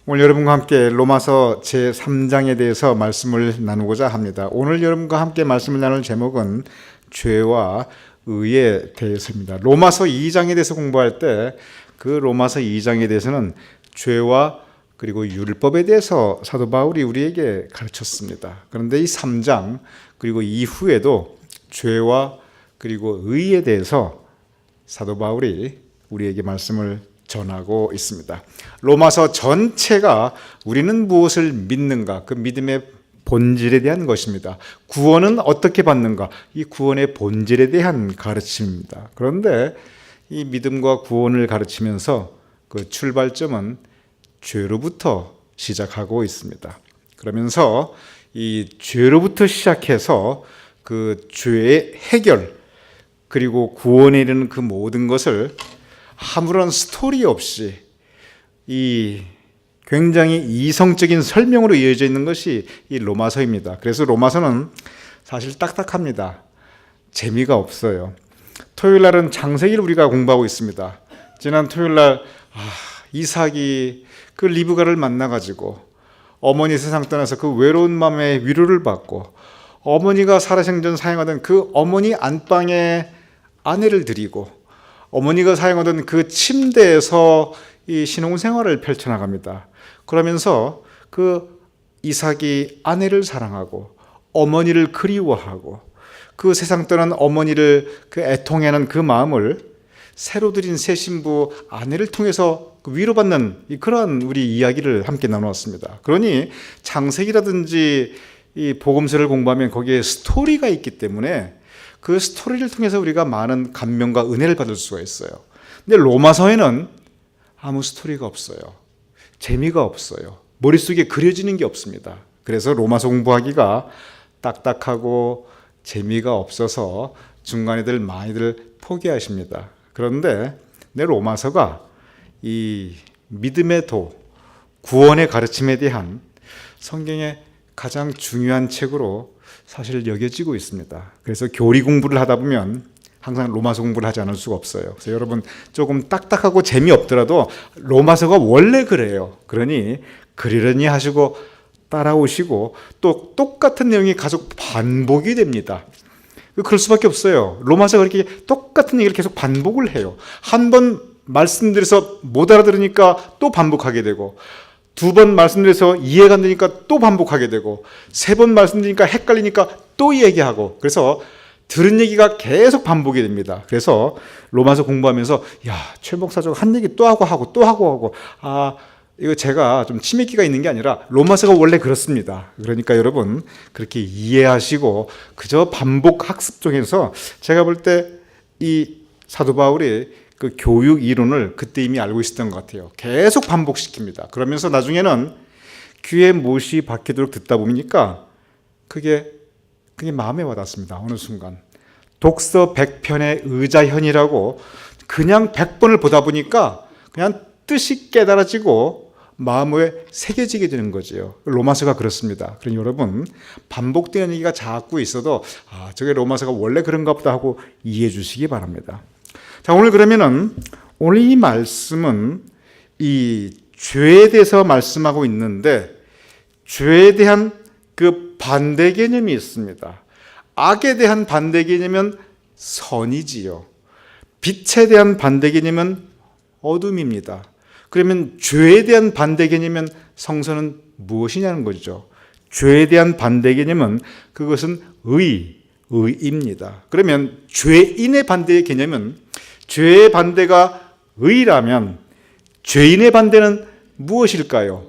오늘 여러분과 함께 로마서 제3장에 대해서 말씀을 나누고자 합니다. 오늘 여러분과 함께 말씀을 나눌 제목은 죄와 의에 대해서입니다. 로마서 2장에 대해서 공부할 때 그 로마서 2장에 대해서는 죄와 그리고 율법에 대해서 사도 바울이 우리에게 가르쳤습니다. 그런데 이 3장 그리고 이후에도 죄와 그리고 의에 대해서 사도 바울이 우리에게 말씀을 전하고 있습니다. 로마서 전체가 우리는 무엇을 믿는가, 그 믿음의 본질에 대한 것입니다. 구원은 어떻게 받는가, 이 구원의 본질에 대한 가르침입니다. 그런데 이 믿음과 구원을 가르치면서 그 출발점은 죄로부터 시작하고 있습니다. 그러면서 이 죄로부터 시작해서 그 죄의 해결 그리고 구원에 이르는 그 모든 것을 아무런 스토리 없이 이 굉장히 이성적인 설명으로 이어져 있는 것이 이 로마서입니다. 그래서 로마서는 사실 딱딱합니다. 재미가 없어요. 토요일 날은 창세기를 우리가 공부하고 있습니다. 지난 토요일 날 이삭이 그 리브가를 만나가지고 어머니 세상 떠나서 그 외로운 마음에 위로를 받고 어머니가 살아생전 사용하던 그 어머니 안방에 아내를 드리고 어머니가 사용하던 그 침대에서 이 신혼생활을 펼쳐나갑니다. 그러면서 그 이삭이 아내를 사랑하고 어머니를 그리워하고 그 세상 떠난 어머니를 그 애통해하는 그 마음을 새로 들인 새 신부 아내를 통해서 위로받는 그러한 우리 이야기를 함께 나누었습니다. 그러니 창세기라든지 이 복음서를 공부하면 거기에 스토리가 있기 때문에 그 스토리를 통해서 우리가 많은 감명과 은혜를 받을 수가 있어요. 근데 로마서에는 아무 스토리가 없어요. 재미가 없어요. 머릿속에 그려지는 게 없습니다. 그래서 로마서 공부하기가 딱딱하고 재미가 없어서 중간에들 많이들 포기하십니다. 그런데 내 로마서가 이 믿음의 도, 구원의 가르침에 대한 성경의 가장 중요한 책으로 사실 여겨지고 있습니다. 그래서 교리 공부를 하다 보면 항상 로마서 공부를 하지 않을 수가 없어요. 그래서 여러분 조금 딱딱하고 재미없더라도 로마서가 원래 그래요. 그러니 그러려니 하시고 따라오시고 또 똑같은 내용이 계속 반복이 됩니다. 그럴 수밖에 없어요. 로마서가 그렇게 똑같은 얘기를 계속 반복을 해요. 한 번 말씀드려서 못 알아들으니까 또 반복하게 되고 두 번 말씀드려서 이해가 안 되니까 또 반복하게 되고 세 번 말씀드리니까 헷갈리니까 또 얘기하고 그래서 들은 얘기가 계속 반복이 됩니다. 그래서 로마서 공부하면서 최 목사가 한 얘기 또 하고 또 하고 이거 제가 좀 치매기가 있는 게 아니라 로마서가 원래 그렇습니다. 그러니까 여러분 그렇게 이해하시고 그저 반복 학습 중에서 제가 볼 때 이 사도 바울이 그 교육 이론을 그때 이미 알고 있었던 것 같아요. 계속 반복시킵니다. 그러면서 나중에는 귀에 못이 박히도록 듣다 보니까 그게 마음에 와닿습니다. 어느 순간 독서 100편의 의자현이라고 그냥 100번을 보다 보니까 그냥 뜻이 깨달아지고 마음에 새겨지게 되는 거죠. 로마서가 그렇습니다. 그러니 여러분 반복되는 얘기가 자꾸 있어도 저게 로마서가 원래 그런가 보다 하고 이해해 주시기 바랍니다. 자, 오늘 그러면은 오늘 이 말씀은 이 죄에 대해서 말씀하고 있는데 죄에 대한 그 반대 개념이 있습니다. 악에 대한 반대 개념은 선이지요. 빛에 대한 반대 개념은 어둠입니다. 그러면 죄에 대한 반대 개념은 성서는 무엇이냐는 거죠. 죄에 대한 반대 개념은 그것은 의입니다. 그러면 죄인의 반대의 개념은 죄의 반대가 의라면 죄인의 반대는 무엇일까요?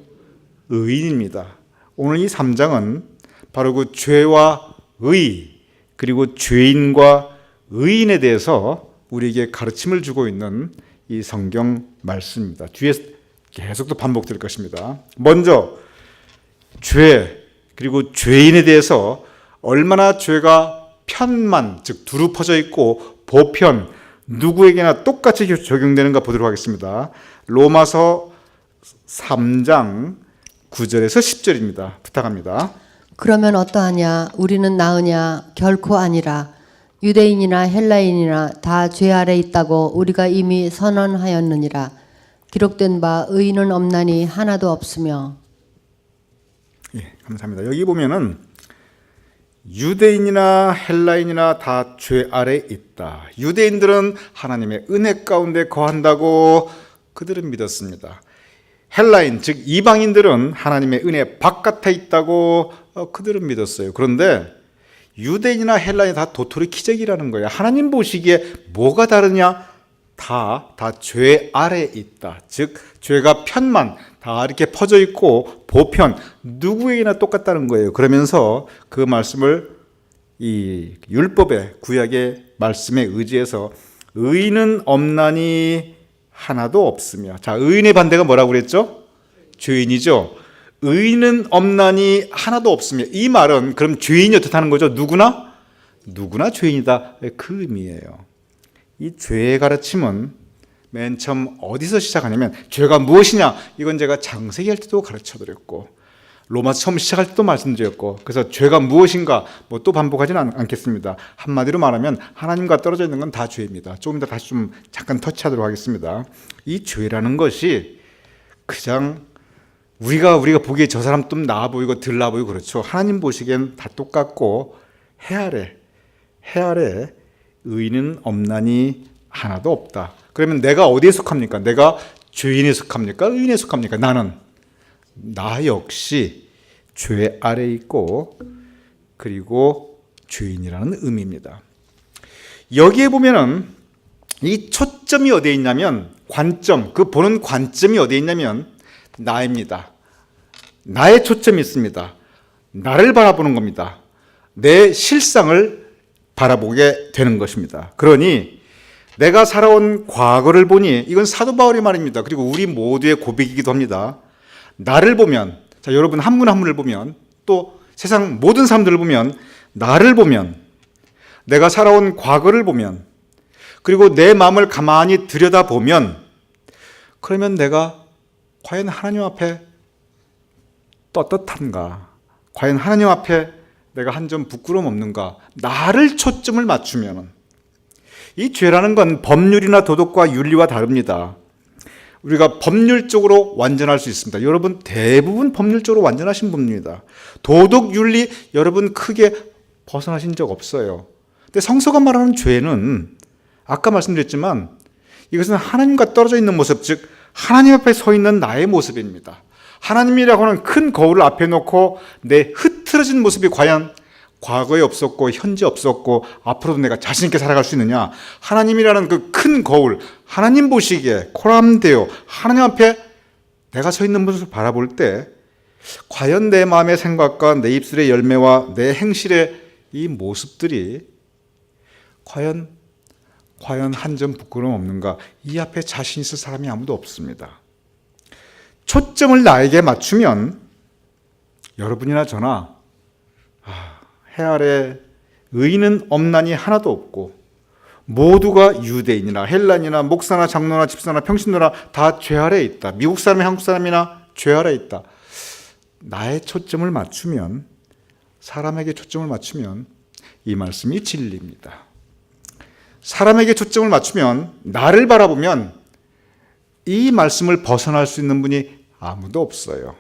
의인입니다. 오늘 이 3장은 바로 그 죄와 의 그리고 죄인과 의인에 대해서 우리에게 가르침을 주고 있는 이 성경 말씀입니다. 뒤에 계속 또 반복될 것입니다. 먼저 죄 그리고 죄인에 대해서 얼마나 죄가 편만 즉 두루 퍼져 있고 보편 누구에게나 똑같이 적용되는가 보도록 하겠습니다. 로마서 3장 9절에서 10절입니다. 부탁합니다. 그러면 어떠하냐? 우리는 나으냐? 결코 아니라. 유대인이나 헬라인이나 다 죄 아래 있다고 우리가 이미 선언하였느니라. 기록된 바 의인은 없나니 하나도 없으며. 예, 감사합니다. 여기 보면은 유대인이나 헬라인이나 다 죄 아래 있다. 유대인들은 하나님의 은혜 가운데 거한다고 그들은 믿었습니다. 헬라인 즉 이방인들은 하나님의 은혜 바깥에 있다고 그들은 믿었어요. 그런데 유대인이나 헬라인이 다 도토리 키재기라는 거예요. 하나님 보시기에 뭐가 다르냐? 다 죄 아래 있다. 즉 죄가 편만 다 이렇게 퍼져 있고 보편 누구에게나 똑같다는 거예요. 그러면서 그 말씀을 이 율법의 구약의 말씀에 의지해서 의인은 없나니 하나도 없으며. 자, 의인의 반대가 뭐라고 그랬죠? 죄인이죠. 의인은 없나니 하나도 없으며. 이 말은 그럼 죄인이 어떻다는 거죠? 누구나 죄인이다. 그 의미예요. 이 죄의 가르침은 맨 처음 어디서 시작하냐면 죄가 무엇이냐? 이건 제가 창세기 할 때도 가르쳐 드렸고 로마서 처음 시작할 때도 말씀드렸고 그래서 죄가 무엇인가 뭐 또 반복하지는 않겠습니다. 한마디로 말하면 하나님과 떨어져 있는 건 다 죄입니다. 조금 더 다시 좀 잠깐 터치하도록 하겠습니다. 이 죄라는 것이 그냥 우리가 보기에 저 사람 좀 나아 보이고 덜 나아 보이고 그렇죠. 하나님 보시기엔 다 똑같고 해 아래 의인은 없나니 하나도 없다. 그러면 내가 어디에 속합니까? 내가 죄인에 속합니까? 의인에 속합니까? 나 역시 죄 아래 있고 그리고 죄인이라는 의미입니다. 여기에 보면은 이 초점이 어디에 있냐면 관점, 그 보는 관점이 어디에 있냐면 나입니다. 나의 초점이 있습니다. 나를 바라보는 겁니다. 내 실상을 바라보게 되는 것입니다. 그러니 내가 살아온 과거를 보니 이건 사도 바울의 말입니다. 그리고 우리 모두의 고백이기도 합니다. 나를 보면, 자, 여러분 한 분 한 분을 보면 또 세상 모든 사람들을 보면 나를 보면 내가 살아온 과거를 보면 그리고 내 마음을 가만히 들여다보면 그러면 내가 과연 하나님 앞에 떳떳한가? 과연 하나님 앞에 내가 한 점 부끄러움 없는가? 나를 초점을 맞추면 이 죄라는 건 법률이나 도덕과 윤리와 다릅니다. 우리가 법률적으로 완전할 수 있습니다. 여러분 대부분 법률적으로 완전하신 분입니다. 도덕, 윤리 여러분 크게 벗어나신 적 없어요. 근데 성서가 말하는 죄는 아까 말씀드렸지만 이것은 하나님과 떨어져 있는 모습, 즉 하나님 앞에 서 있는 나의 모습입니다. 하나님이라고 하는 큰 거울을 앞에 놓고 내 흐트러진 모습이 과연 과거에 없었고 현재 없었고 앞으로도 내가 자신 있게 살아갈 수 있느냐? 하나님이라는 그 큰 거울, 하나님 보시기에 코람되어 하나님 앞에 내가 서 있는 모습을 바라볼 때 과연 내 마음의 생각과 내 입술의 열매와 내 행실의 이 모습들이 과연 한 점 부끄러움 없는가? 이 앞에 자신 있을 사람이 아무도 없습니다. 초점을 나에게 맞추면 여러분이나 저나 해 아래 의인은 없나니 하나도 없고 모두가 유대인이나 헬란이나 목사나 장로나 집사나 평신도나 다 죄 아래에 있다. 미국 사람이 한국 사람이나 죄 아래에 있다. 나의 초점을 맞추면 사람에게 초점을 맞추면 이 말씀이 진리입니다. 사람에게 초점을 맞추면 나를 바라보면 이 말씀을 벗어날 수 있는 분이 아무도 없어요.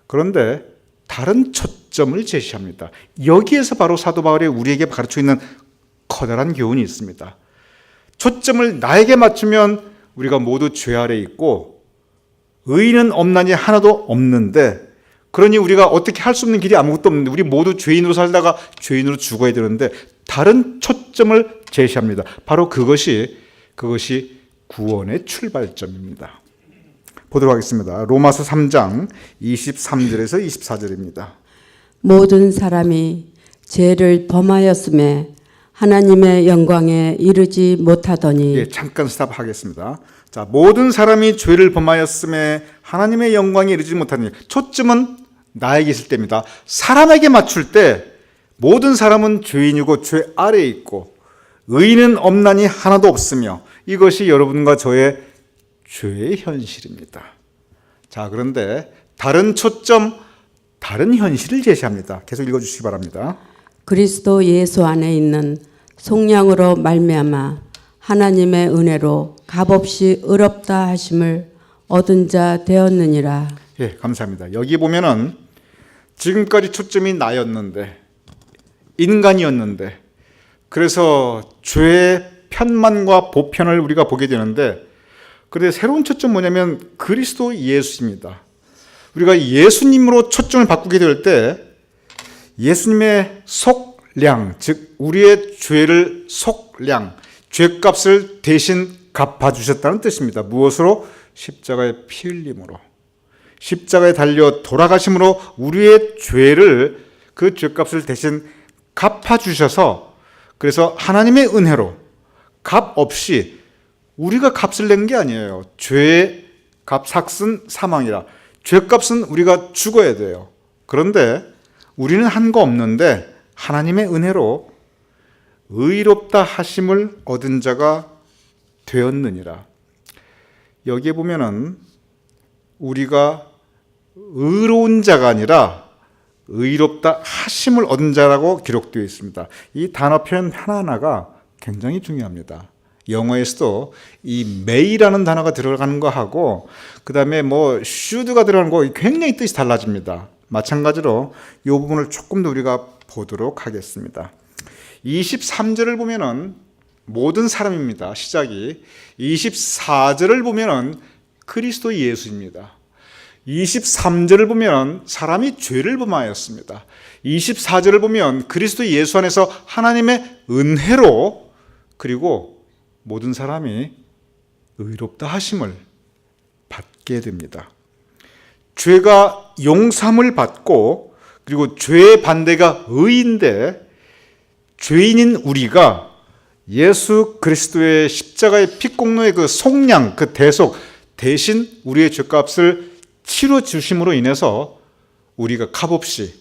그런데 다른 초점을 제시합니다. 여기에서 바로 사도 바울이 우리에게 가르치고 있는 커다란 교훈이 있습니다. 초점을 나에게 맞추면 우리가 모두 죄 아래에 있고 의인은 없나니 하나도 없는데 그러니 우리가 어떻게 할 수 없는 길이 아무것도 없는데 우리 모두 죄인으로 살다가 죄인으로 죽어야 되는데 다른 초점을 제시합니다. 바로 그것이 구원의 출발점입니다. 보도록 하겠습니다. 로마서 3장 23절에서 24절입니다. 모든 사람이 죄를 범하였음에 하나님의 영광에 이르지 못하더니. 예, 잠깐 스탑하겠습니다. 자, 모든 사람이 죄를 범하였음에 하나님의 영광에 이르지 못하더니 초점은 나에게 있을 때입니다. 사람에게 맞출 때 모든 사람은 죄인이고 죄 아래에 있고 의인은 없나니 하나도 없으며 이것이 여러분과 저의 죄의 현실입니다. 자, 그런데 다른 초점, 다른 현실을 제시합니다. 계속 읽어주시기 바랍니다. 그리스도 예수 안에 있는 속량으로 말미암아 하나님의 은혜로 값없이 의롭다 하심을 얻은 자 되었느니라. 예, 감사합니다. 여기 보면은 지금까지 초점이 나였는데, 인간이었는데, 그래서 죄의 편만과 보편을 우리가 보게 되는데, 그런데 새로운 초점 뭐냐면 그리스도 예수입니다. 우리가 예수님으로 초점을 바꾸게 될 때 예수님의 속량, 즉 우리의 죄를 속량, 죄값을 대신 갚아주셨다는 뜻입니다. 무엇으로? 십자가의 피 흘림으로. 십자가에 달려 돌아가심으로 우리의 죄를, 그 죄값을 대신 갚아주셔서, 그래서 하나님의 은혜로 값 없이, 우리가 값을 낸 게 아니에요. 죄의 값, 삭은 사망이라. 죄값은 우리가 죽어야 돼요. 그런데 우리는 한 거 없는데 하나님의 은혜로 의롭다 하심을 얻은 자가 되었느니라. 여기에 보면은 우리가 의로운 자가 아니라 의롭다 하심을 얻은 자라고 기록되어 있습니다. 이 단어 표현 하나하나가 굉장히 중요합니다. 영어에서도 이 may라는 단어가 들어가는 거하고 그 다음에 뭐 should가 들어가는 거 굉장히 뜻이 달라집니다. 마찬가지로 이 부분을 조금 더 우리가 보도록 하겠습니다. 23절을 보면은 모든 사람입니다. 시작이. 24절을 보면은 그리스도 예수입니다. 23절을 보면 사람이 죄를 범하였습니다. 24절을 보면 그리스도 예수 안에서 하나님의 은혜로, 그리고 모든 사람이 의롭다 하심을 받게 됩니다. 죄가 용서함을 받고, 그리고 죄의 반대가 의인데, 죄인인 우리가 예수 그리스도의 십자가의 피공로의 그 속량, 그 대속, 대신 우리의 죄값을 치러 주심으로 인해서 우리가 값없이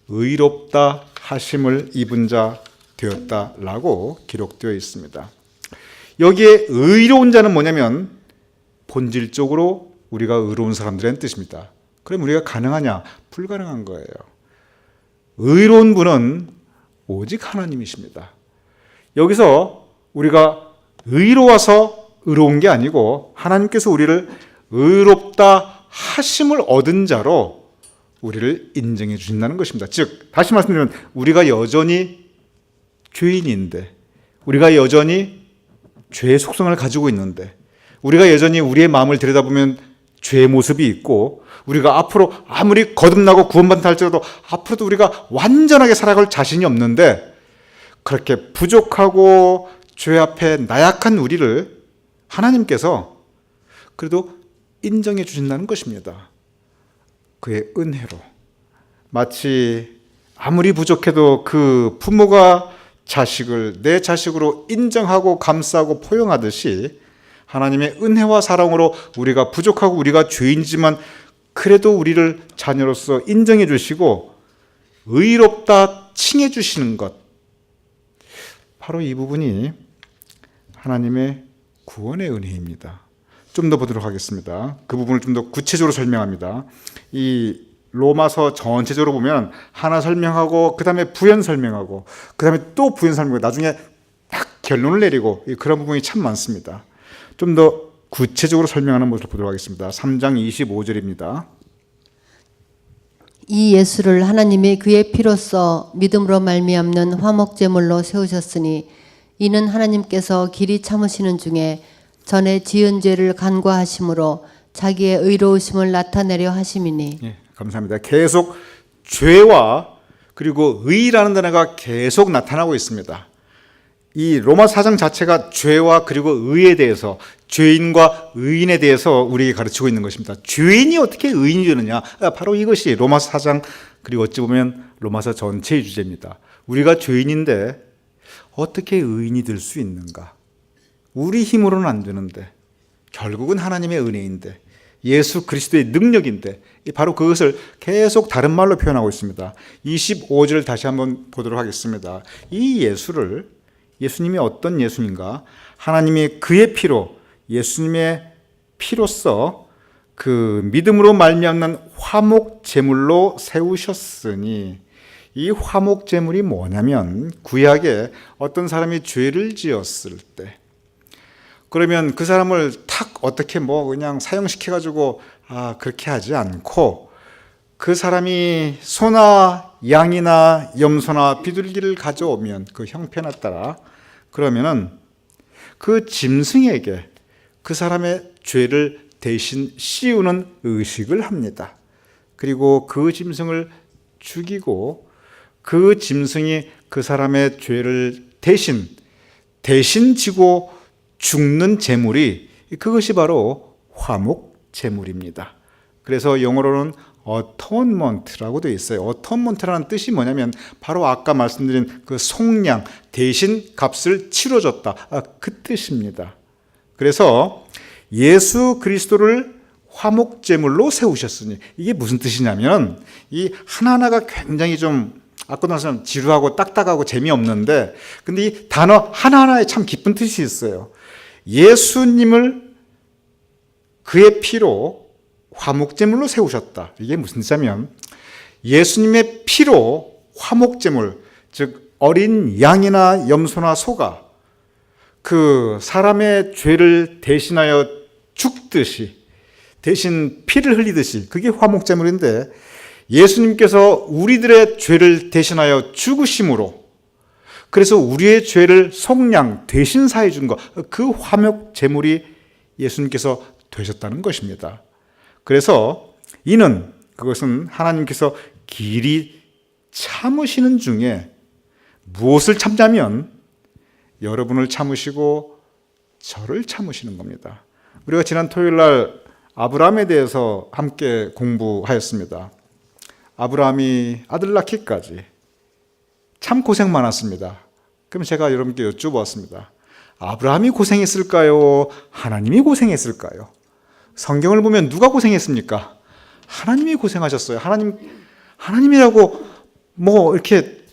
의롭다 하심을 입은 자 되었다라고 기록되어 있습니다. 여기에 의로운 자는 뭐냐면 본질적으로 우리가 의로운 사람들의 뜻입니다. 그럼 우리가 가능하냐? 불가능한 거예요. 의로운 분은 오직 하나님이십니다. 여기서 우리가 의로워서 의로운 게 아니고 하나님께서 우리를 의롭다 하심을 얻은 자로 우리를 인정해 주신다는 것입니다. 즉 다시 말씀드리면 우리가 여전히 죄인인데, 우리가 여전히 죄의 속성을 가지고 있는데, 우리가 여전히 우리의 마음을 들여다보면 죄의 모습이 있고, 우리가 앞으로 아무리 거듭나고 구원받는다 할지라도 앞으로도 우리가 완전하게 살아갈 자신이 없는데, 그렇게 부족하고 죄 앞에 나약한 우리를 하나님께서 그래도 인정해 주신다는 것입니다. 그의 은혜로. 마치 아무리 부족해도 그 부모가 자식을 내 자식으로 인정하고 감싸고 포용하듯이 하나님의 은혜와 사랑으로 우리가 부족하고 우리가 죄인이지만 그래도 우리를 자녀로서 인정해 주시고 의롭다 칭해 주시는 것, 바로 이 부분이 하나님의 구원의 은혜입니다. 좀 더 보도록 하겠습니다. 그 부분을 좀 더 구체적으로 설명합니다. 이 로마서 전체적으로 보면 하나 설명하고 그 다음에 부연 설명하고 그 다음에 또 부연 설명하고 나중에 딱 결론을 내리고 그런 부분이 참 많습니다. 좀 더 구체적으로 설명하는 모습을 보도록 하겠습니다. 3장 25절입니다. 이 예수를 하나님이 그의 피로써 믿음으로 말미암는 화목제물로 세우셨으니 이는 하나님께서 길이 참으시는 중에 전에 지은 죄를 간과하심으로 자기의 의로우심을 나타내려 하심이니. 예, 감사합니다. 계속 죄와 그리고 의라는 단어가 계속 나타나고 있습니다. 이 로마 4장 자체가 죄와 그리고 의에 대해서, 죄인과 의인에 대해서 우리에게 가르치고 있는 것입니다. 죄인이 어떻게 의인이 되느냐? 바로 이것이 로마 4장, 그리고 어찌 보면 로마서 전체의 주제입니다. 우리가 죄인인데 어떻게 의인이 될 수 있는가? 우리 힘으로는 안 되는데, 결국은 하나님의 은혜인데, 예수 그리스도의 능력인데, 바로 그것을 계속 다른 말로 표현하고 있습니다. 25절을 다시 한번 보도록 하겠습니다. 이 예수를, 예수님이 어떤 예수인가? 하나님이 그의 피로, 예수님의 피로써 그 믿음으로 말미암는 화목 제물로 세우셨으니, 이 화목 제물이 뭐냐면 구약에 어떤 사람이 죄를 지었을 때 그러면 그 사람을 탁 어떻게 그냥 사형시켜가지고 그렇게 하지 않고 그 사람이 소나 양이나 염소나 비둘기를 가져오면 그 형편에 따라 그러면은 그 짐승에게 그 사람의 죄를 대신 씌우는 의식을 합니다. 그리고 그 짐승을 죽이고 그 짐승이 그 사람의 죄를 대신 지고 죽는 제물이 그것이 바로 화목 제물입니다. 그래서 영어로는 어토먼트라고 되어 있어요. 어토먼트라는 뜻이 뭐냐면 바로 아까 말씀드린 그 속량 대신 값을 치러줬다, 그 뜻입니다. 그래서 예수 그리스도를 화목제물로 세우셨으니 이게 무슨 뜻이냐면 이 하나하나가 굉장히 좀 아까 말씀 지루하고 딱딱하고 재미없는데 근데 이 단어 하나하나에 참 깊은 뜻이 있어요. 예수님을 그의 피로 화목제물로 세우셨다. 이게 무슨 뜻이냐면 예수님의 피로 화목제물, 즉 어린 양이나 염소나 소가 그 사람의 죄를 대신하여 죽듯이 대신 피를 흘리듯이 그게 화목제물인데 예수님께서 우리들의 죄를 대신하여 죽으심으로 그래서 우리의 죄를 속량 대신 사해 준 것, 그 화목제물이 예수님께서 되셨다는 것입니다. 그래서 이는 그것은 하나님께서 길이 참으시는 중에 무엇을 참자면 여러분을 참으시고 저를 참으시는 겁니다. 우리가 지난 토요일 날 아브라함에 대해서 함께 공부하였습니다. 아브라함이 아들 낳기까지 참 고생 많았습니다. 그럼 제가 여러분께 여쭤보았습니다. 아브라함이 고생했을까요? 하나님이 고생했을까요? 성경을 보면 누가 고생했습니까? 하나님이 고생하셨어요. 하나님이라고 이렇게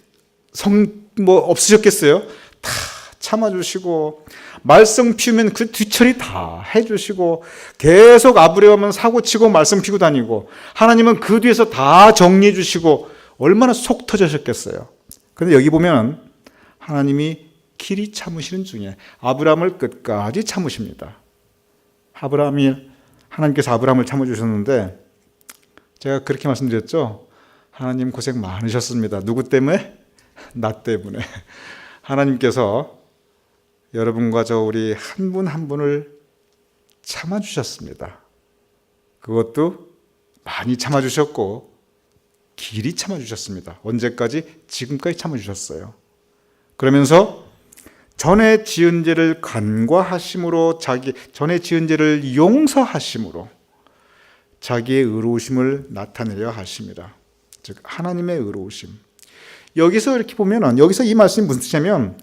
없으셨겠어요? 다 참아주시고 말썽 피우면 그 뒤처리 다 해주시고 계속 아브라함은 사고치고 말썽 피고 다니고 하나님은 그 뒤에서 다 정리해 주시고 얼마나 속 터지셨겠어요. 그런데 여기 보면 하나님이 길이 참으시는 중에 아브라함을 끝까지 참으십니다. 하나님께서 아브라함을 참아주셨는데 제가 그렇게 말씀드렸죠. 하나님 고생 많으셨습니다. 누구 때문에? 나 때문에. 하나님께서 여러분과 우리 한 분 한 분을 참아주셨습니다. 그것도 많이 참아주셨고 길이 참아주셨습니다. 언제까지? 지금까지 참아주셨어요. 그러면서 전에 지은 죄를 간과하심으로 전에 지은 죄를 용서하심으로 자기의 의로우심을 나타내려 하십니다. 즉 하나님의 의로우심. 여기서 이렇게 보면은 여기서 이 말씀이 무슨 뜻이냐면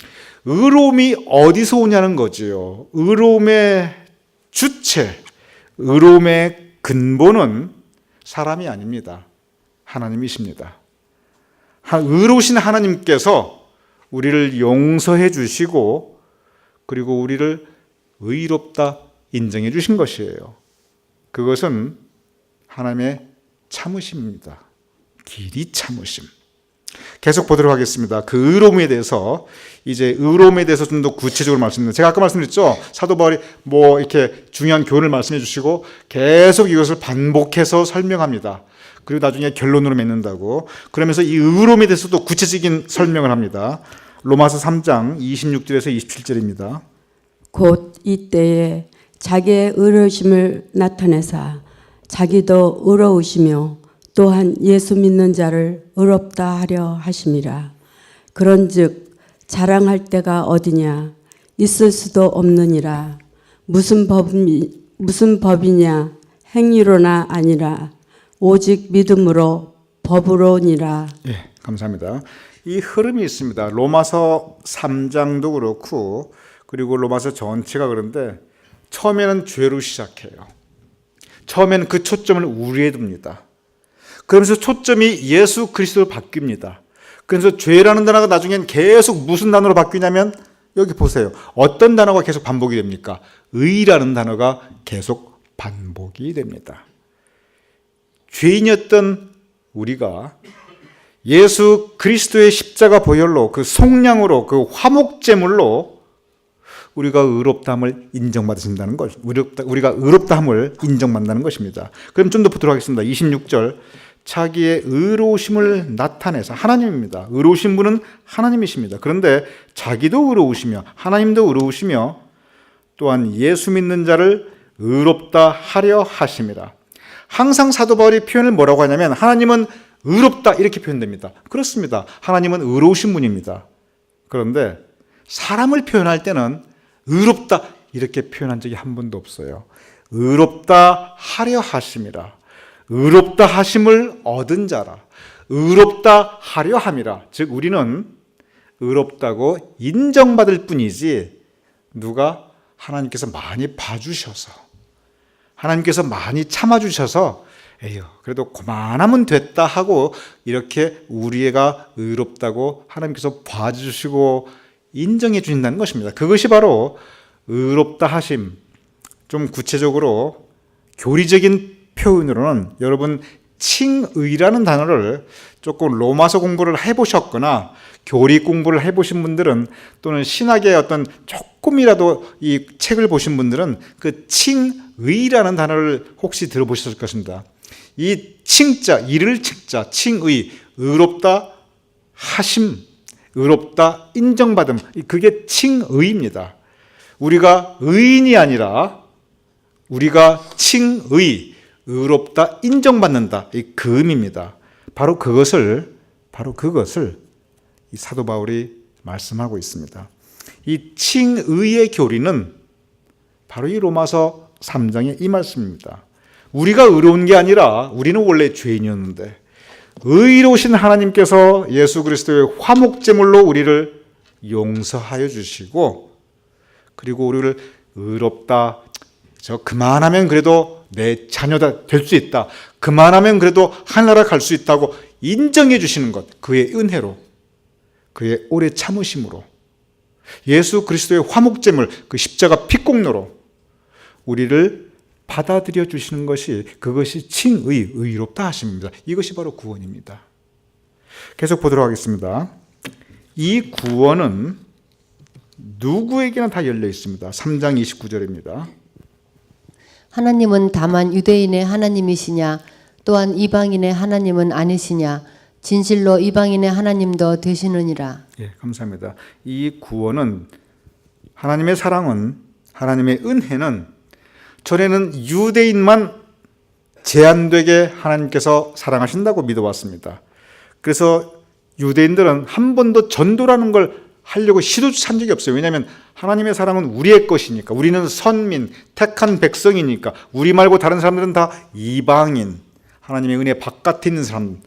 의로움이 어디서 오냐는 거지요. 의로움의 주체, 의로움의 근본은 사람이 아닙니다. 하나님이십니다. 의로우신 하나님께서 우리를 용서해 주시고 그리고 우리를 의롭다 인정해 주신 것이에요. 그것은 하나님의 참으심입니다. 길이 참으심. 계속 보도록 하겠습니다. 그 의로움에 대해서 좀 더 구체적으로 말씀드립니다. 제가 아까 말씀드렸죠. 사도 바울이 이렇게 중요한 교훈을 말씀해 주시고 계속 이것을 반복해서 설명합니다. 그리고 나중에 결론으로 맺는다고. 그러면서 이 의로움에 대해서도 구체적인 설명을 합니다. 로마서 3장 26절에서 27절입니다. 곧 이때에 자기의 의로우심을 나타내사 자기도 의로우시며 또한 예수 믿는 자를 의롭다 하려 하심이라. 그런즉 자랑할 데가 어디냐? 있을 수도 없느니라. 무슨 법이냐? 행위로나 아니라 오직 믿음으로 법으로니라. 예, 감사합니다. 이 흐름이 있습니다. 로마서 3장도 그렇고 그리고 로마서 전체가 그런데 처음에는 죄로 시작해요. 처음에는 그 초점을 우리에 둡니다. 그러면서 초점이 예수 그리스도로 바뀝니다. 그래서 죄라는 단어가 나중엔 계속 무슨 단어로 바뀌냐면 여기 보세요. 어떤 단어가 계속 반복이 됩니까? 의라는 단어가 계속 반복이 됩니다. 죄인이었던 우리가 예수 그리스도의 십자가 보혈로 그 속량으로 그 화목제물로 우리가 의롭다함을 인정받으신다는 것, 우리가 의롭다함을 인정받는다는 것입니다. 그럼 좀 더 보도록 하겠습니다. 26절, 자기의 의로우심을 나타내서, 하나님입니다. 의로우신 분은 하나님이십니다. 그런데 자기도 의로우시며 하나님도 의로우시며 또한 예수 믿는 자를 의롭다 하려 하심이라. 항상 사도 바울이 표현을 뭐라고 하냐면 하나님은 의롭다 이렇게 표현됩니다. 그렇습니다. 하나님은 의로우신 분입니다. 그런데 사람을 표현할 때는 의롭다 이렇게 표현한 적이 한 번도 없어요. 의롭다 하려 하심이라. 의롭다 하심을 얻은 자라. 의롭다 하려 함이라. 즉 우리는 의롭다고 인정받을 뿐이지 누가 하나님께서 많이 봐주셔서 하나님께서 많이 참아주셔서 에휴 그래도 그만하면 됐다 하고 이렇게 우리가 의롭다고 하나님께서 봐주시고 인정해 주신다는 것입니다. 그것이 바로 의롭다 하심. 좀 구체적으로 교리적인 표현으로는 여러분 칭의라는 단어를 조금 로마서 공부를 해보셨거나 교리 공부를 해보신 분들은 또는 신학의 어떤 조금이라도 이 책을 보신 분들은 그 칭의라는 단어를 혹시 들어보셨을 것입니다. 이 칭자, 이를 칭자, 칭의, 의롭다 하심, 의롭다 인정받음, 그게 칭의입니다. 우리가 의인이 아니라 우리가 칭의, 의롭다 인정받는다, 그 의미입니다. 바로 그것을 이 사도 바울이 말씀하고 있습니다. 이 칭의의 교리는 바로 이 로마서 3장의 이 말씀입니다. 우리가 의로운 게 아니라 우리는 원래 죄인이었는데 의로우신 하나님께서 예수 그리스도의 화목제물로 우리를 용서하여 주시고 그리고 우리를 의롭다, 저 그만하면 그래도 내 자녀가 될 수 있다, 그만하면 그래도 하늘나라 갈 수 있다고 인정해 주시는 것, 그의 은혜로, 그의 오래 참으심으로, 예수 그리스도의 화목제물, 그 십자가 피공로로 우리를 받아들여 주시는 것이, 그것이 칭의, 의롭다 하심입니다. 이것이 바로 구원입니다. 계속 보도록 하겠습니다. 이 구원은 누구에게나 다 열려 있습니다. 3장 29절입니다. 하나님은 다만 유대인의 하나님이시냐 또한 이방인의 하나님은 아니시냐 진실로 이방인의 하나님도 되시느니라. 예, 감사합니다. 이 구원은, 하나님의 사랑은, 하나님의 은혜는 전에는 유대인만 제한되게 하나님께서 사랑하신다고 믿어왔습니다. 그래서 유대인들은 한 번도 전도라는 걸 하려고 시도조차 한 적이 없어요. 왜냐하면 하나님의 사랑은 우리의 것이니까, 우리는 선민, 택한 백성이니까, 우리 말고 다른 사람들은 다 이방인, 하나님의 은혜 바깥에 있는 사람.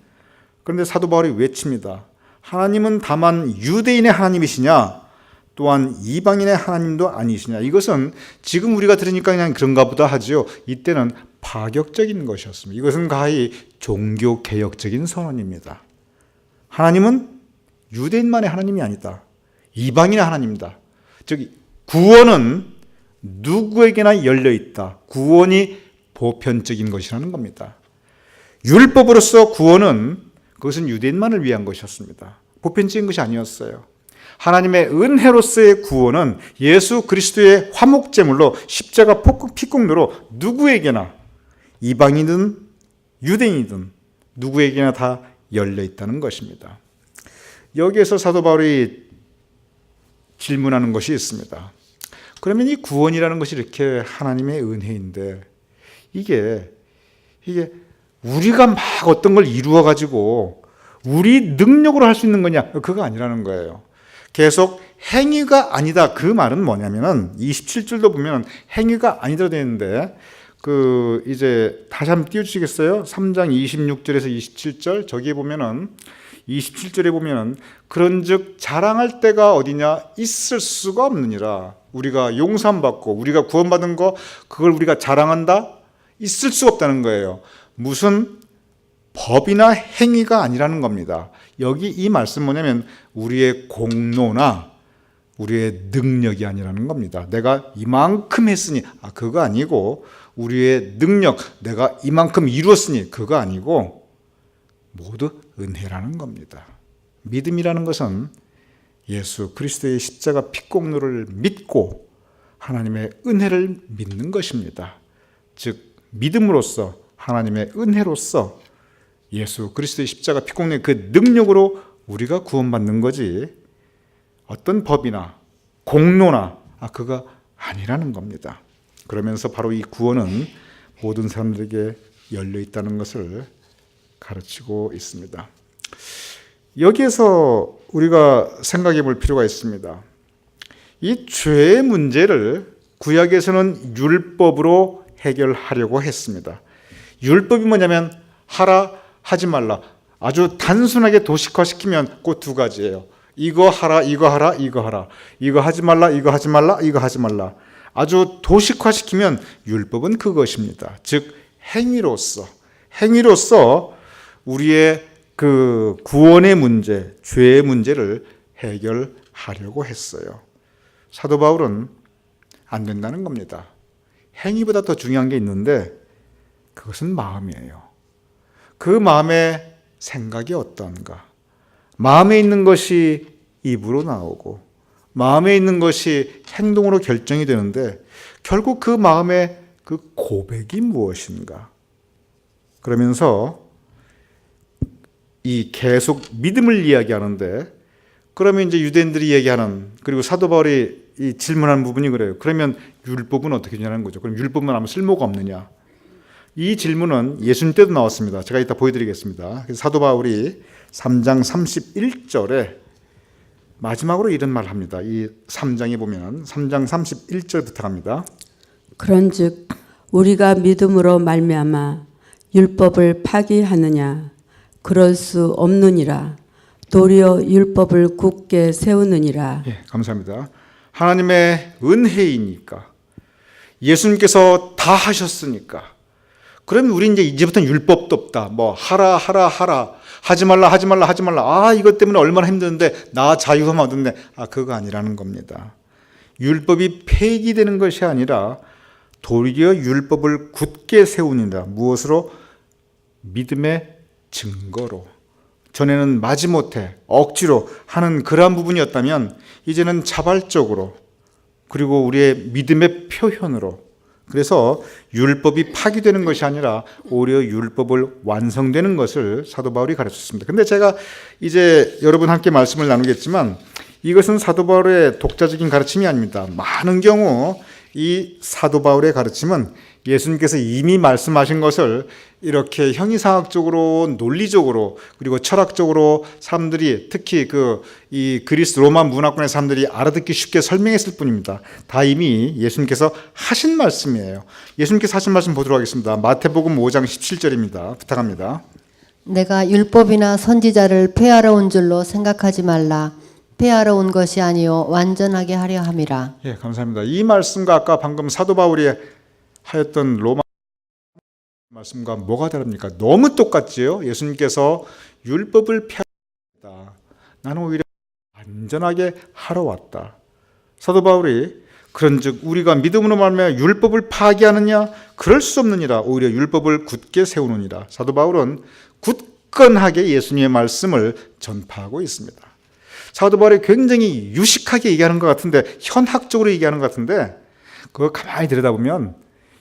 그런데 사도 바울이 외칩니다. 하나님은 다만 유대인의 하나님이시냐 또한 이방인의 하나님도 아니시냐. 이것은 지금 우리가 들으니까 그냥 그런가 보다 하지요. 이때는 파격적인 것이었습니다. 이것은 가히 종교개혁적인 선언입니다. 하나님은 유대인만의 하나님이 아니다. 이방인의 하나님이다. 즉 구원은 누구에게나 열려있다. 구원이 보편적인 것이라는 겁니다. 율법으로서 구원은 그것은 유대인만을 위한 것이었습니다. 보편적인 것이 아니었어요. 하나님의 은혜로서의 구원은 예수 그리스도의 화목제물로 십자가 피공로로 누구에게나, 이방인이든 유대인이든 누구에게나 다 열려있다는 것입니다. 여기에서 사도 바울이 질문하는 것이 있습니다. 그러면 이 구원이라는 것이 이렇게 하나님의 은혜인데 이게 우리가 막 어떤 걸 이루어 가지고 우리 능력으로 할 수 있는 거냐? 그거 아니라는 거예요. 계속 행위가 아니다. 그 말은 뭐냐면은 27절도 보면 행위가 아니더라 되어 있는데, 이제 다시 한번 띄워주시겠어요? 3장 26절에서 27절 저기에 보면은 27절에 보면은 그런즉 자랑할 때가 어디냐? 있을 수가 없느니라. 우리가 용서함 받고 우리가 구원받은 거 그걸 우리가 자랑한다? 있을 수 없다는 거예요. 무슨 법이나 행위가 아니라는 겁니다. 여기 이 말씀 뭐냐면 우리의 공로나 우리의 능력이 아니라는 겁니다. 내가 이만큼 했으니 그거 아니고, 우리의 능력, 내가 이만큼 이루었으니 그거 아니고, 모두 은혜라는 겁니다. 믿음이라는 것은 예수 그리스도의 십자가 피공로를 믿고 하나님의 은혜를 믿는 것입니다. 즉 믿음으로써 하나님의 은혜로서 예수 그리스도의 십자가 피공의 그 능력으로 우리가 구원받는 거지 어떤 법이나 공로나 그가 아니라는 겁니다. 그러면서 바로 이 구원은 모든 사람들에게 열려 있다는 것을 가르치고 있습니다. 여기에서 우리가 생각해 볼 필요가 있습니다. 이 죄의 문제를 구약에서는 율법으로 해결하려고 했습니다. 율법이 뭐냐면 하라 하지 말라. 아주 단순하게 도식화시키면 그 두 가지예요. 이거 하라, 이거 하라, 이거 하라. 이거 하지 말라, 이거 하지 말라, 이거 하지 말라. 아주 도식화시키면 율법은 그것입니다. 즉 행위로서 우리의 그 구원의 문제, 죄의 문제를 해결하려고 했어요. 사도 바울은 안 된다는 겁니다. 행위보다 더 중요한 게 있는데 그것은 마음이에요. 그 마음의 생각이 어떤가? 마음에 있는 것이 입으로 나오고 마음에 있는 것이 행동으로 결정이 되는데 결국 그 마음의 그 고백이 무엇인가? 그러면서 이 계속 믿음을 이야기하는데 그러면 이제 유대인들이 얘기하는 그리고 사도 바울이 이 질문하는 부분이 그래요. 그러면 율법은 어떻게 되냐는 거죠. 그럼 율법은 아무 쓸모가 없느냐? 이 질문은 예수님 때도 나왔습니다. 제가 이따 보여드리겠습니다. 사도 바울이 3장 31절에 마지막으로 이런 말을 합니다. 이 3장에 보면 3장 31절부터 합니다. 그런즉 우리가 믿음으로 말미암아 율법을 파기하느냐 그럴 수 없느니라. 도리어 율법을 굳게 세우느니라. 예, 감사합니다. 하나님의 은혜이니까 예수님께서 다 하셨으니까 그러면 우리 이제부터는 율법도 없다. 뭐 하라 하지 말라. 이것 때문에 얼마나 힘드는데 나 자유하면 얻었네. 그거 아니라는 겁니다. 율법이 폐기되는 것이 아니라 도리어 율법을 굳게 세우느니라. 무엇으로? 믿음의 증거로. 전에는 마지못해 억지로 하는 그러한 부분이었다면 이제는 자발적으로 그리고 우리의 믿음의 표현으로. 그래서 율법이 파기되는 것이 아니라 오히려 율법을 완성되는 것을 사도 바울이 가르쳤습니다. 근데 제가 이제 여러분 함께 말씀을 나누겠지만 이것은 사도 바울의 독자적인 가르침이 아닙니다. 많은 경우 이 사도 바울의 가르침은 예수님께서 이미 말씀하신 것을 이렇게 형이상학적으로 논리적으로 그리고 철학적으로 사람들이 특히 이 그리스 로마 문화권의 사람들이 알아듣기 쉽게 설명했을 뿐입니다. 다 이미 예수님께서 하신 말씀이에요. 예수님께서 하신 말씀 보도록 하겠습니다. 마태복음 5장 17절입니다. 부탁합니다. 내가 율법이나 선지자를 폐하러 온 줄로 생각하지 말라. 폐하러 온 것이 아니요 완전하게 하려 함이라. 예, 감사합니다. 이 말씀과 아까 방금 사도 바울이 하였던 로마 말씀과 뭐가 다릅니까? 너무 똑같지요. 예수님께서 율법을 폐하다. 나는 오히려 완전하게 하러 왔다. 사도 바울이 그런즉 우리가 믿음으로 말미암아 율법을 파기하느냐? 그럴 수 없느니라. 오히려 율법을 굳게 세우느니라. 사도 바울은 굳건하게 예수님의 말씀을 전파하고 있습니다. 사도 바울이 굉장히 유식하게 얘기하는 것 같은데 현학적으로 얘기하는 것 같은데 그거 가만히 들여다보면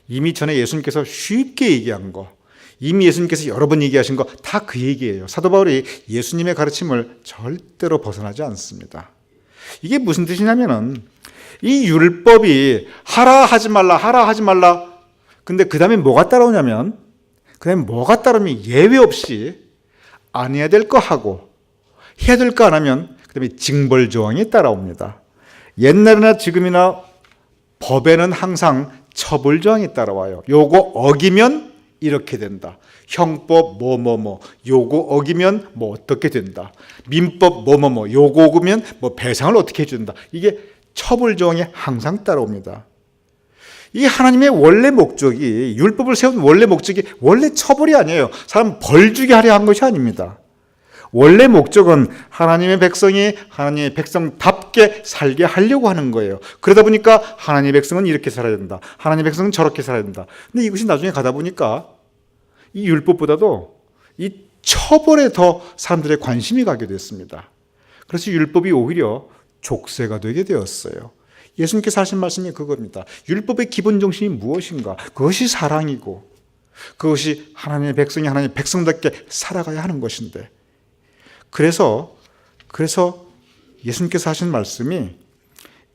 이미 전에 예수님께서 쉽게 얘기한 거 이미 예수님께서 여러 번 얘기하신 거 다 그 얘기예요. 사도 바울이 예수님의 가르침을 절대로 벗어나지 않습니다. 이게 무슨 뜻이냐면은 이 율법이 하라 하지 말라 근데 그 다음에 뭐가 따라오냐면 그 다음에 뭐가 따르면 예외 없이 안 해야 될 거 하고 해야 될 거 안 하면 그 다음에 징벌 조항이 따라옵니다. 옛날이나 지금이나 법에는 항상 처벌 조항이 따라와요. 요거 어기면 이렇게 된다. 형법 요거 어기면 뭐 어떻게 된다. 민법 요거 어기면 뭐 배상을 어떻게 해준다. 이게 처벌 조항이 항상 따라옵니다. 이 하나님의 원래 목적이 율법을 세운 원래 목적이 원래 처벌이 아니에요. 사람 벌 주게 하려 한 것이 아닙니다. 원래 목적은 하나님의 백성이 하나님의 백성답게 살게 하려고 하는 거예요. 그러다 보니까 하나님의 백성은 이렇게 살아야 된다. 하나님의 백성은 저렇게 살아야 된다. 근데 이것이 나중에 가다 보니까 이 율법보다도 이 처벌에 더 사람들의 관심이 가게 됐습니다. 그래서 율법이 오히려 족쇄가 되게 되었어요. 예수님께서 하신 말씀이 그겁니다. 율법의 기본 정신이 무엇인가? 그것이 사랑이고 그것이 하나님의 백성이 하나님의 백성답게 살아가야 하는 것인데, 그래서 예수님께서 하신 말씀이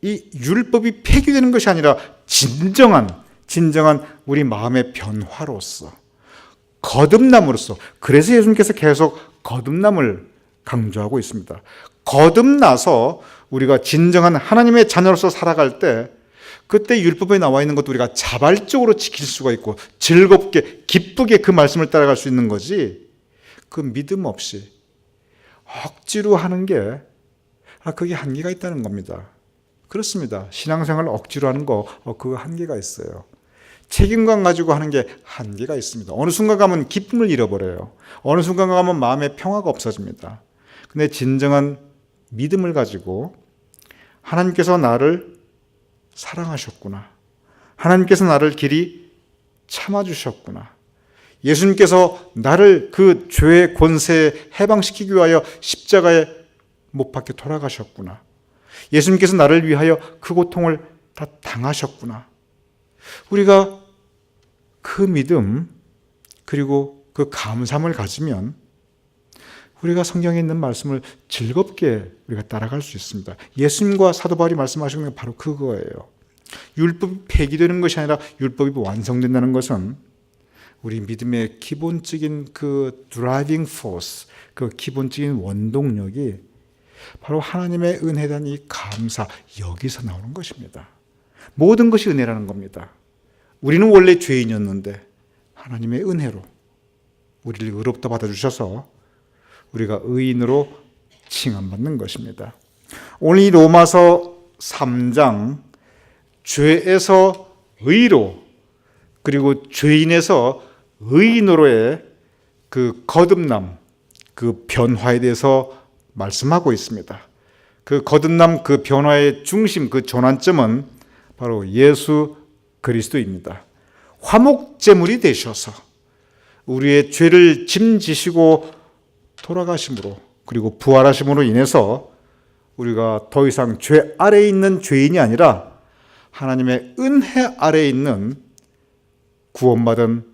이 율법이 폐기되는 것이 아니라 진정한 우리 마음의 변화로서, 거듭남으로써, 그래서 예수님께서 계속 거듭남을 강조하고 있습니다. 거듭나서 우리가 진정한 하나님의 자녀로서 살아갈 때, 그때 율법에 나와 있는 것도 우리가 자발적으로 지킬 수가 있고 즐겁게 기쁘게 그 말씀을 따라갈 수 있는 거지, 그 믿음 없이 억지로 하는 게 그게 한계가 있다는 겁니다. 그렇습니다. 신앙생활을 억지로 하는 거 그거 한계가 있어요. 책임감 가지고 하는 게 한계가 있습니다. 어느 순간 가면 기쁨을 잃어버려요. 어느 순간 가면 마음의 평화가 없어집니다. 근데 진정한 믿음을 가지고 하나님께서 나를 사랑하셨구나, 하나님께서 나를 길이 참아주셨구나, 예수님께서 나를 그 죄의 권세에 해방시키기 위하여 십자가에 못 박혀 돌아가셨구나, 예수님께서 나를 위하여 그 고통을 다 당하셨구나. 우리가 그 믿음 그리고 그 감사함을 가지면 우리가 성경에 있는 말씀을 즐겁게 우리가 따라갈 수 있습니다. 예수님과 사도 바울이 말씀하시는 게 바로 그거예요. 율법이 폐기되는 것이 아니라 율법이 완성된다는 것은 우리 믿음의 기본적인 그 드라이빙 포스, 그 기본적인 원동력이 바로 하나님의 은혜에 대한 이 감사, 여기서 나오는 것입니다. 모든 것이 은혜라는 겁니다. 우리는 원래 죄인이었는데 하나님의 은혜로 우리를 의롭다 받아주셔서 우리가 의인으로 칭함받는 것입니다. 오늘 이 로마서 3장, 죄에서 의로 그리고 죄인에서 의인으로의 그 거듭남, 그 변화에 대해서 말씀하고 있습니다. 그 거듭남, 그 변화의 중심, 그 전환점은 바로 예수 그리스도입니다. 화목제물이 되셔서 우리의 죄를 짐지시고 돌아가심으로 그리고 부활하심으로 인해서 우리가 더 이상 죄 아래에 있는 죄인이 아니라 하나님의 은혜 아래에 있는 구원받은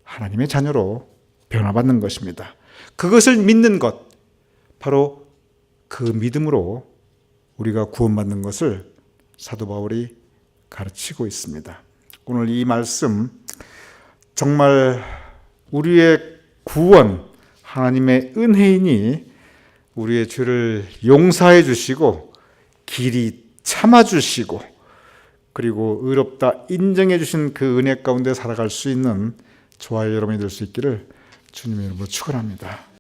하나님의 자녀로 변화받는 것입니다. 그것을 믿는 것, 바로 그 믿음으로 우리가 구원받는 것을 사도 바울이 가르치고 있습니다. 오늘 이 말씀 정말 우리의 구원, 하나님의 은혜이니 우리의 죄를 용서해 주시고 길이 참아 주시고 그리고 의롭다 인정해 주신 그 은혜 가운데 살아갈 수 있는 저와 여러분이 될 수 있기를 주님의 이름으로 축원합니다.